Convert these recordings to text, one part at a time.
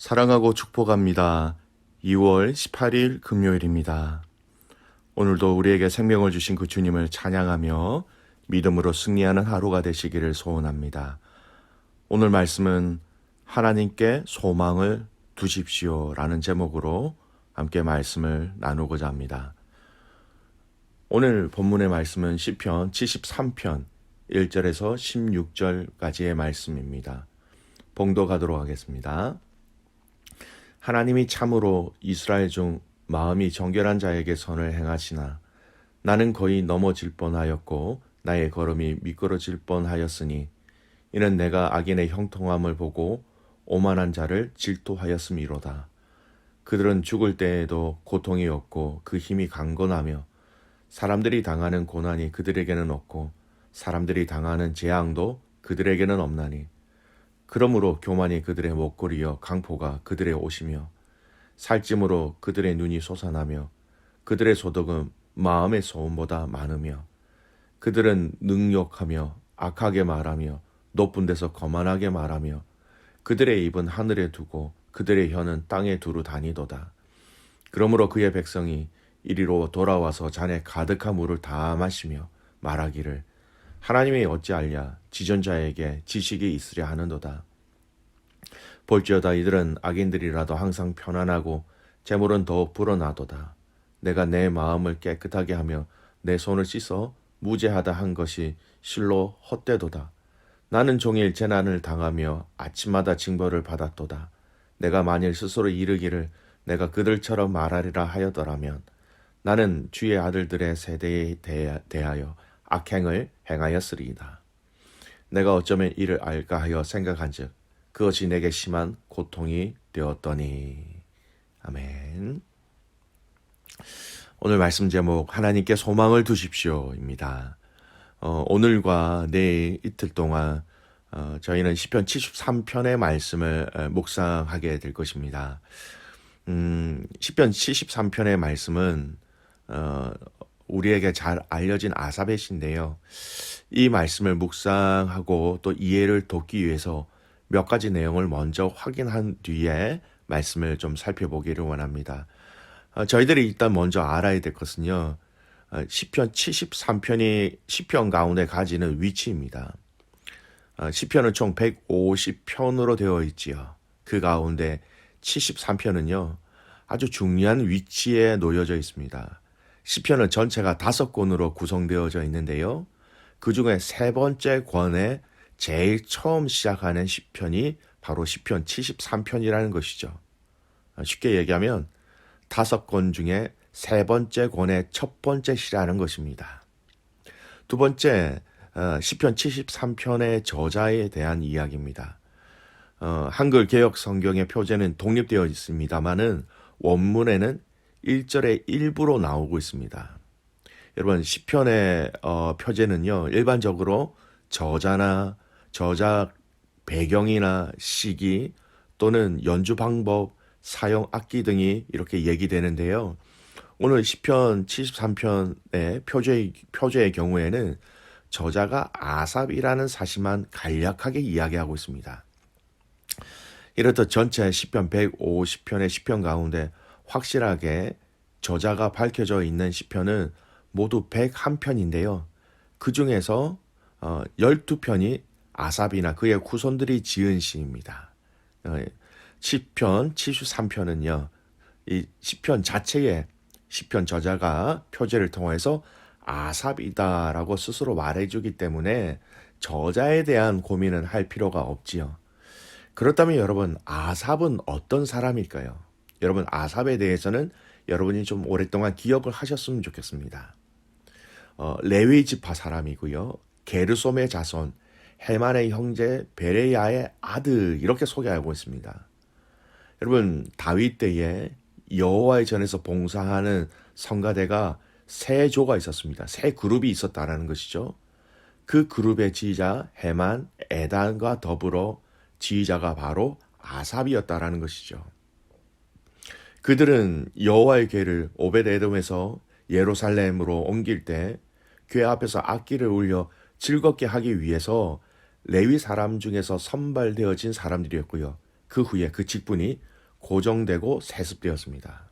사랑하고 축복합니다. 2월 18일 금요일입니다. 오늘도 우리에게 생명을 주신 그 주님을 찬양하며 믿음으로 승리하는 하루가 되시기를 소원합니다. 오늘 말씀은 하나님께 소망을 두십시오 라는 제목으로 함께 말씀을 나누고자 합니다. 오늘 본문의 말씀은 시편 73편 1절에서 16절까지의 말씀입니다. 봉독하도록 하겠습니다. 하나님이 참으로 이스라엘 중 마음이 정결한 자에게 선을 행하시나 나는 거의 넘어질 뻔하였고 나의 걸음이 미끄러질 뻔하였으니 이는 내가 악인의 형통함을 보고 오만한 자를 질투하였음이로다. 그들은 죽을 때에도 고통이 없고 그 힘이 강건하며 사람들이 당하는 고난이 그들에게는 없고 사람들이 당하는 재앙도 그들에게는 없나니 그러므로 교만이 그들의 목걸이여 강포가 그들의 옷이며 살찜으로 그들의 눈이 솟아나며 그들의 소득은 마음의 소음보다 많으며 그들은 능욕하며 악하게 말하며 높은 데서 거만하게 말하며 그들의 입은 하늘에 두고 그들의 혀는 땅에 두루 다니도다. 그러므로 그의 백성이 이리로 돌아와서 잔에 가득한 물을 다 마시며 말하기를 하나님이 어찌하랴 지존자에게 지식이 있으랴 하는도다. 볼지어다 이들은 악인들이라도 항상 편안하고 재물은 더욱 불어나도다. 내가 내 마음을 깨끗하게 하며 내 손을 씻어 무죄하다 한 것이 실로 헛되도다. 나는 종일 재난을 당하며 아침마다 징벌을 받았도다. 내가 만일 스스로 이르기를 내가 그들처럼 말하리라 하였더라면 나는 주의 아들들의 세대에 대하여 악행을 행하였으리이다. 내가 어쩌면 이를 알까 하여 생각한즉 그것이 내게 심한 고통이 되었더니. 아멘. 오늘 말씀 제목 하나님께 소망을 두십시오입니다. 오늘과 내일 이틀 동안 저희는 시편 73편의 말씀을 묵상하게 될 것입니다. 시편 73편의 말씀은 우리에게 잘 알려진 아삽의 시인데요. 이 말씀을 묵상하고 또 이해를 돕기 위해서 몇 가지 내용을 먼저 확인한 뒤에 말씀을 좀 살펴보기를 원합니다. 저희들이 일단 먼저 알아야 될 것은요. 시편 73편이 시편 가운데 가지는 위치입니다. 시편은 총 150편으로 되어 있지요. 그 가운데 73편은요. 아주 중요한 위치에 놓여져 있습니다. 시편은 전체가 5권으로 구성되어져 있는데요. 그 중에 세 번째 권에 제일 처음 시작하는 시편이 바로 시편 73편이라는 것이죠. 쉽게 얘기하면 5권 중에 세 번째 권의 첫 번째 시라는 것입니다. 두 번째, 시편 73편의 저자에 대한 이야기입니다. 한글 개역 성경의 표제는 독립되어 있습니다만은 원문에는 1절의 일부로 나오고 있습니다. 여러분 시편의 표제는요 일반적으로 저자나 저작 배경이나 시기 또는 연주 방법, 사용 악기 등이 이렇게 얘기되는데요. 오늘 시편 73편의 표제의 경우에는 저자가 아삽이라는 사실만 간략하게 이야기하고 있습니다. 이렇듯 전체 시편 150편의 시편 가운데 확실하게 저자가 밝혀져 있는 시편은 모두 101편인데요. 그 중에서 12편이 아삽이나 그의 후손들이 지은 시입니다. 시편 73편은요. 이 시편 자체에 시편 저자가 표제를 통해서 아삽이다라고 스스로 말해주기 때문에 저자에 대한 고민은 할 필요가 없지요. 그렇다면 여러분 아삽은 어떤 사람일까요? 여러분 아삽에 대해서는 여러분이 좀 오랫동안 기억을 하셨으면 좋겠습니다. 레위 지파 사람이고요. 게르솜의 자손, 헤만의 형제 베레야의 아들 이렇게 소개하고 있습니다. 여러분 다윗 때에 여호와의 전에서 봉사하는 성가대가 세 조가 있었습니다. 세 그룹이 있었다라는 것이죠. 그 그룹의 지휘자 헤만, 에단과 더불어 지휘자가 바로 아삽이었다라는 것이죠. 그들은 여호와의 궤를 오벳에돔에서 예루살렘으로 옮길 때 궤 앞에서 악기를 울려 즐겁게 하기 위해서 레위 사람 중에서 선발되어진 사람들이었고요. 그 후에 그 직분이 고정되고 세습되었습니다.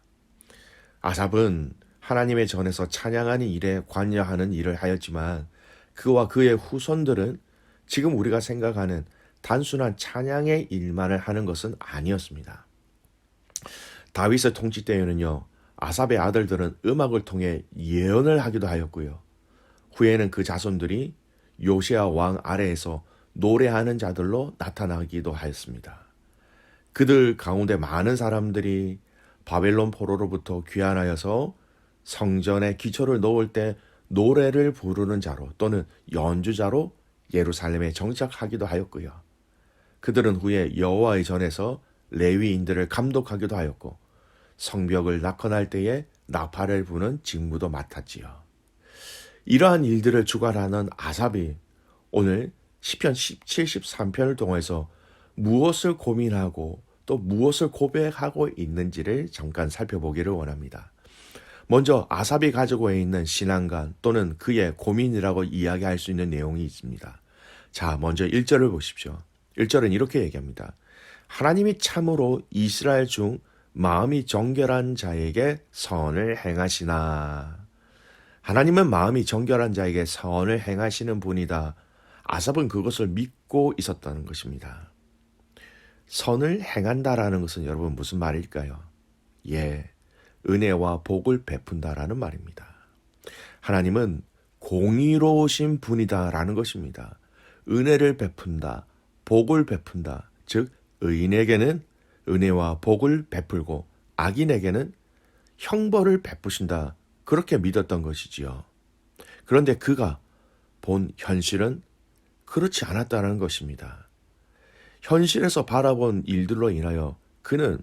아삽은 하나님의 전에서 찬양하는 일에 관여하는 일을 하였지만 그와 그의 후손들은 지금 우리가 생각하는 단순한 찬양의 일만을 하는 것은 아니었습니다. 다윗의 통치 때에는요, 아삽의 아들들은 음악을 통해 예언을 하기도 하였고요. 후에는 그 자손들이 요시야 왕 아래에서 노래하는 자들로 나타나기도 하였습니다. 그들 가운데 많은 사람들이 바벨론 포로로부터 귀환하여서 성전에 기초를 놓을 때 노래를 부르는 자로 또는 연주자로 예루살렘에 정착하기도 하였고요. 그들은 후에 여호와의 전에서 레위인들을 감독하기도 하였고 성벽을 낙헌할 때에 나팔을 부는 직무도 맡았지요. 이러한 일들을 주관하는 아삽이 오늘 시편 73편을 통해서 무엇을 고민하고 또 무엇을 고백하고 있는지를 잠깐 살펴보기를 원합니다. 먼저 아삽이 가지고 있는 신앙관 또는 그의 고민이라고 이야기할 수 있는 내용이 있습니다. 자, 먼저 1절을 보십시오. 1절은 이렇게 얘기합니다. 하나님이 참으로 이스라엘 중 마음이 정결한 자에게 선을 행하시나. 하나님은 마음이 정결한 자에게 선을 행하시는 분이다. 아삽은 그것을 믿고 있었다는 것입니다. 선을 행한다라는 것은 여러분 무슨 말일까요? 예, 은혜와 복을 베푼다라는 말입니다. 하나님은 공의로우신 분이다라는 것입니다. 은혜를 베푼다, 복을 베푼다. 즉 의인에게는 은혜와 복을 베풀고 악인에게는 형벌을 베푸신다. 그렇게 믿었던 것이지요. 그런데 그가 본 현실은 그렇지 않았다는 것입니다. 현실에서 바라본 일들로 인하여 그는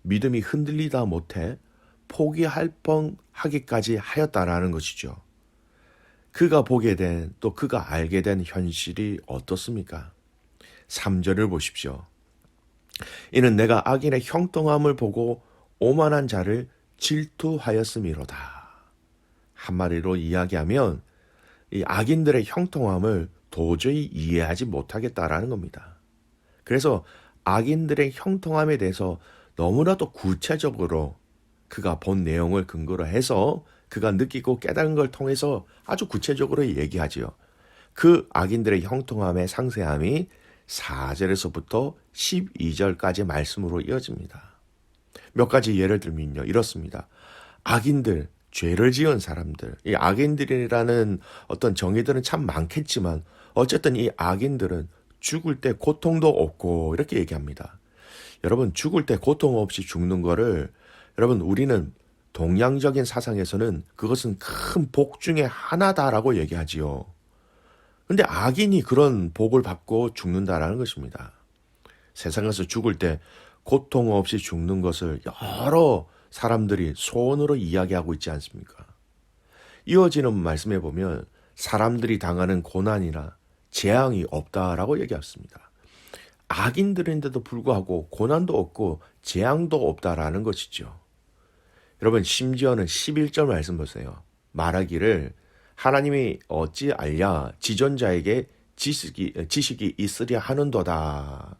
믿음이 흔들리다 못해 포기할 뻔하기까지 하였다라는 것이죠. 그가 보게 된 또 그가 알게 된 현실이 어떻습니까? 3절을 보십시오. 이는 내가 악인의 형통함을 보고 오만한 자를 질투하였음이로다. 한마디로 이야기하면 이 악인들의 형통함을 도저히 이해하지 못하겠다라는 겁니다. 그래서 악인들의 형통함에 대해서 너무나도 구체적으로 그가 본 내용을 근거로 해서 그가 느끼고 깨달은 걸 통해서 아주 구체적으로 얘기하지요. 그 악인들의 형통함의 상세함이 4절에서부터 12절까지 말씀으로 이어집니다. 몇 가지 예를 들면요, 이렇습니다. 악인들, 죄를 지은 사람들, 이 악인들이라는 어떤 정의들은 참 많겠지만 어쨌든 이 악인들은 죽을 때 고통도 없고 이렇게 얘기합니다. 여러분, 죽을 때 고통 없이 죽는 거를 여러분 우리는 동양적인 사상에서는 그것은 큰 복 중에 하나다라고 얘기하지요. 근데 악인이 그런 복을 받고 죽는다라는 것입니다. 세상에서 죽을 때 고통 없이 죽는 것을 여러 사람들이 소원으로 이야기하고 있지 않습니까? 이어지는 말씀에 보면 사람들이 당하는 고난이나 재앙이 없다라고 얘기했습니다. 악인들인데도 불구하고 고난도 없고 재앙도 없다라는 것이죠. 여러분, 심지어는 11절 말씀 보세요. 말하기를 하나님이 어찌 알랴 지존자에게 지식이 있으랴 하는도다.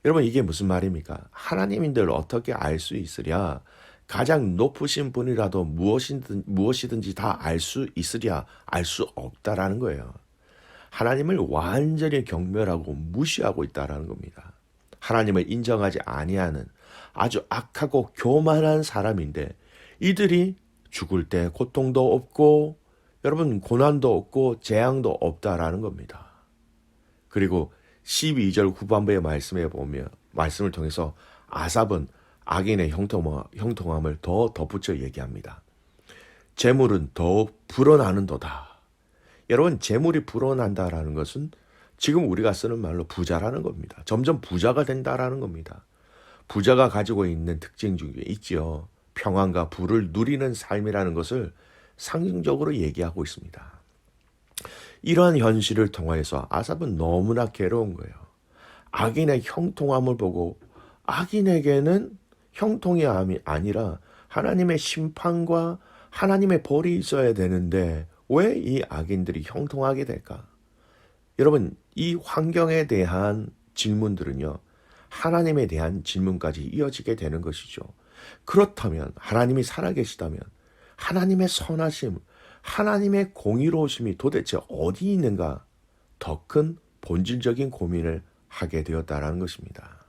여러분, 이게 무슨 말입니까? 하나님인들 어떻게 알 수 있으랴? 가장 높으신 분이라도 무엇이든지 다 알 수 있으랴? 알 수 없다라는 거예요. 하나님을 완전히 경멸하고 무시하고 있다라는 겁니다. 하나님을 인정하지 아니하는 아주 악하고 교만한 사람인데 이들이 죽을 때 고통도 없고 여러분 고난도 없고 재앙도 없다라는 겁니다. 그리고 12절 후반부의 말씀에 보면 말씀을 통해서 아삽은 악인의 형통함을 더 덧붙여 얘기합니다. 재물은 더욱 불어나는도다. 여러분, 재물이 불어난다라는 것은 지금 우리가 쓰는 말로 부자라는 겁니다. 점점 부자가 된다라는 겁니다. 부자가 가지고 있는 특징 중에 있지요. 평안과 부를 누리는 삶이라는 것을 상징적으로 얘기하고 있습니다. 이러한 현실을 통해서 아삽은 너무나 괴로운 거예요. 악인의 형통함을 보고 악인에게는 형통이 아니라 하나님의 심판과 하나님의 벌이 있어야 되는데 왜 이 악인들이 형통하게 될까? 여러분, 이 환경에 대한 질문들은요, 하나님에 대한 질문까지 이어지게 되는 것이죠. 그렇다면 하나님이 살아계시다면 하나님의 선하심, 하나님의 공의로우심이 도대체 어디 있는가? 더 큰 본질적인 고민을 하게 되었다라는 것입니다.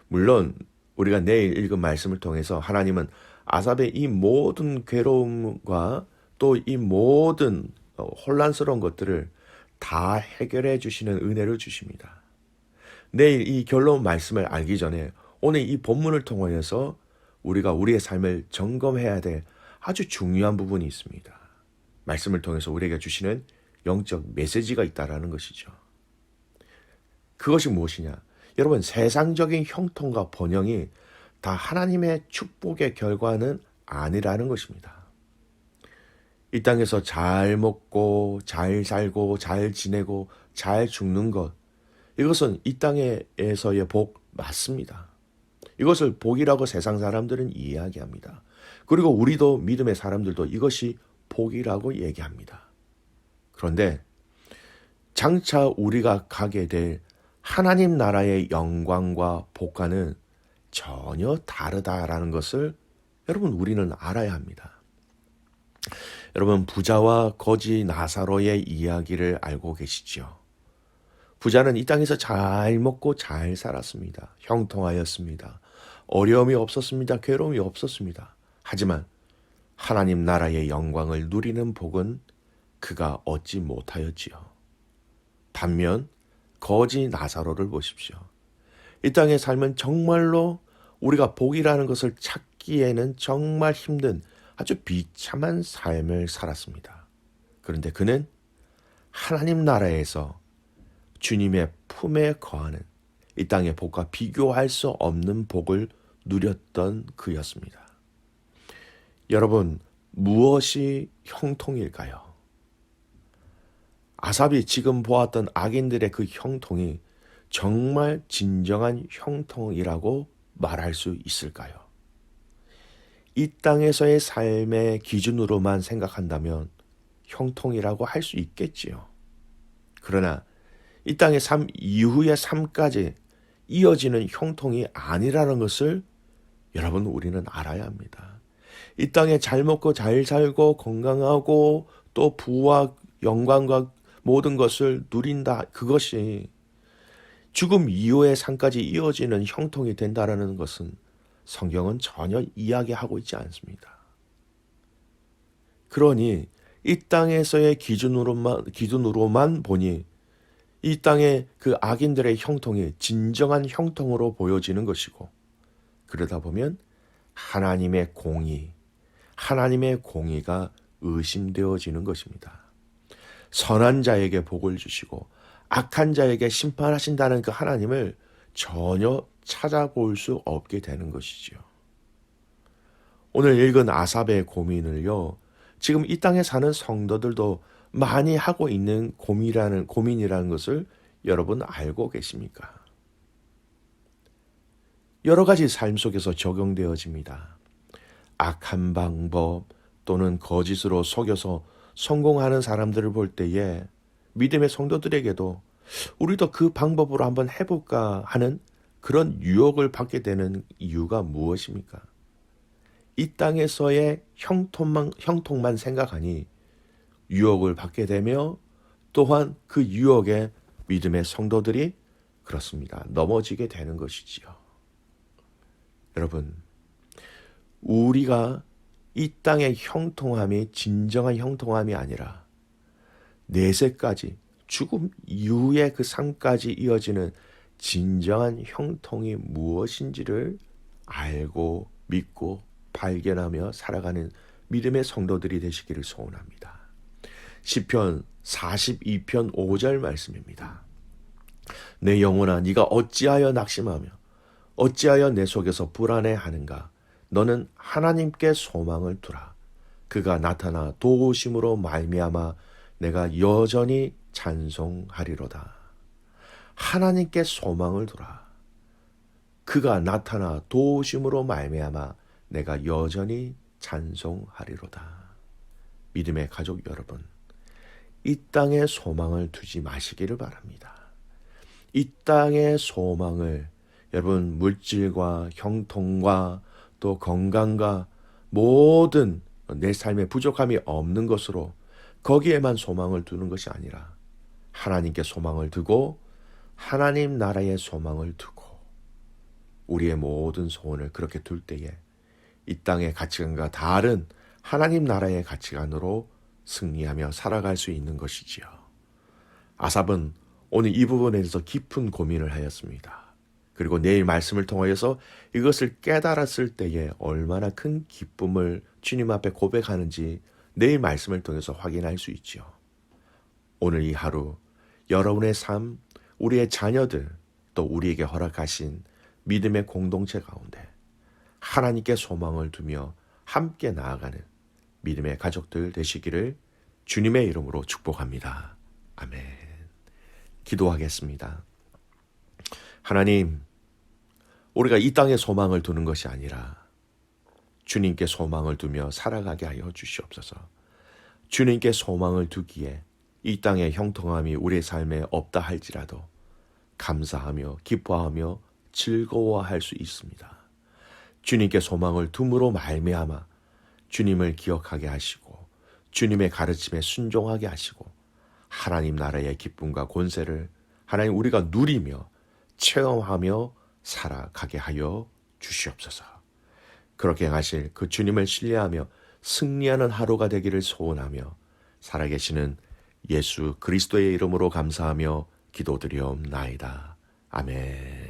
물론 우리가 내일 읽은 말씀을 통해서 하나님은 아삽의 이 모든 괴로움과 또 이 모든 혼란스러운 것들을 다 해결해 주시는 은혜를 주십니다. 내일 이 결론 말씀을 알기 전에 오늘 이 본문을 통하여서 우리가 우리의 삶을 점검해야 될 아주 중요한 부분이 있습니다. 말씀을 통해서 우리에게 주시는 영적 메시지가 있다라는 것이죠. 그것이 무엇이냐? 여러분, 세상적인 형통과 번영이 다 하나님의 축복의 결과는 아니라는 것입니다. 이 땅에서 잘 먹고 잘 살고 잘 지내고 잘 죽는 것, 이것은 이 땅에서의 복 맞습니다. 이것을 복이라고 세상 사람들은 이야기합니다. 그리고 우리도 믿음의 사람들도 이것이 복이라고 얘기합니다. 그런데 장차 우리가 가게 될 하나님 나라의 영광과 복과는 전혀 다르다라는 것을 여러분 우리는 알아야 합니다. 여러분, 부자와 거지 나사로의 이야기를 알고 계시죠? 부자는 이 땅에서 잘 먹고 잘 살았습니다. 형통하였습니다. 어려움이 없었습니다. 괴로움이 없었습니다. 하지만 하나님 나라의 영광을 누리는 복은 그가 얻지 못하였지요. 반면 거지 나사로를 보십시오. 이 땅의 삶은 정말로 우리가 복이라는 것을 찾기에는 정말 힘든 아주 비참한 삶을 살았습니다. 그런데 그는 하나님 나라에서 주님의 품에 거하는 이 땅의 복과 비교할 수 없는 복을 누렸던 그였습니다. 여러분, 무엇이 형통일까요? 아삽이 지금 보았던 악인들의 그 형통이 정말 진정한 형통이라고 말할 수 있을까요? 이 땅에서의 삶의 기준으로만 생각한다면 형통이라고 할 수 있겠지요. 그러나 이 땅의 삶 이후의 삶까지 이어지는 형통이 아니라는 것을 여러분 우리는 알아야 합니다. 이 땅에 잘 먹고 잘 살고 건강하고 또 부와 영광과 모든 것을 누린다. 그것이 죽음 이후의 삶까지 이어지는 형통이 된다라는 것은 성경은 전혀 이야기하고 있지 않습니다. 그러니 이 땅에서의 기준으로만 보니 이 땅의 그 악인들의 형통이 진정한 형통으로 보여지는 것이고, 그러다 보면 하나님의 공의가 의심되어지는 것입니다. 선한 자에게 복을 주시고 악한 자에게 심판하신다는 그 하나님을 전혀 찾아볼 수 없게 되는 것이지요. 오늘 읽은 아삽의 고민을요, 지금 이 땅에 사는 성도들도 많이 하고 있는 고민이라는 것을 여러분 알고 계십니까? 여러 가지 삶 속에서 적용되어집니다. 악한 방법 또는 거짓으로 속여서 성공하는 사람들을 볼 때에 믿음의 성도들에게도 우리도 그 방법으로 한번 해볼까 하는 그런 유혹을 받게 되는 이유가 무엇입니까? 이 땅에서의 형통만 생각하니 유혹을 받게 되며 또한 그 유혹에 믿음의 성도들이 그렇습니다. 넘어지게 되는 것이지요. 여러분, 우리가 이 땅의 형통함이 진정한 형통함이 아니라 내세까지 죽음 이후의 그 삶까지 이어지는 진정한 형통이 무엇인지를 알고 믿고 발견하며 살아가는 믿음의 성도들이 되시기를 소원합니다. 시편 42편 5절 말씀입니다. 내 영혼아, 네가 어찌하여 낙심하며 어찌하여 내 속에서 불안해하는가? 너는 하나님께 소망을 두라. 그가 나타나 도우심으로 말미암아 내가 여전히 찬송하리로다. 하나님께 소망을 두라. 그가 나타나 도우심으로 말미암아 내가 여전히 찬송하리로다. 믿음의 가족 여러분, 이 땅에 소망을 두지 마시기를 바랍니다. 이 땅의 소망을 여러분, 물질과 형통과 또 건강과 모든 내 삶에 부족함이 없는 것으로 거기에만 소망을 두는 것이 아니라 하나님께 소망을 두고 하나님 나라에 소망을 두고 우리의 모든 소원을 그렇게 둘 때에 이 땅의 가치관과 다른 하나님 나라의 가치관으로 승리하며 살아갈 수 있는 것이지요. 아삽은 오늘 이 부분에 대해서 깊은 고민을 하였습니다. 그리고 내일 말씀을 통하여서 이것을 깨달았을 때에 얼마나 큰 기쁨을 주님 앞에 고백하는지 내일 말씀을 통해서 확인할 수 있지요. 오늘 이 하루 여러분의 삶, 우리의 자녀들, 또 우리에게 허락하신 믿음의 공동체 가운데 하나님께 소망을 두며 함께 나아가는 믿음의 가족들 되시기를 주님의 이름으로 축복합니다. 아멘. 기도하겠습니다. 하나님, 우리가 이 땅에 소망을 두는 것이 아니라 주님께 소망을 두며 살아가게 하여 주시옵소서. 주님께 소망을 두기에 이 땅의 형통함이 우리의 삶에 없다 할지라도 감사하며 기뻐하며 즐거워할 수 있습니다. 주님께 소망을 둠으로 말미암아 주님을 기억하게 하시고 주님의 가르침에 순종하게 하시고 하나님 나라의 기쁨과 권세를 하나님 우리가 누리며 체험하며 살아가게 하여 주시옵소서. 그렇게 하실 그 주님을 신뢰하며 승리하는 하루가 되기를 소원하며 살아계시는 예수 그리스도의 이름으로 감사하며 기도드리옵나이다. 아멘.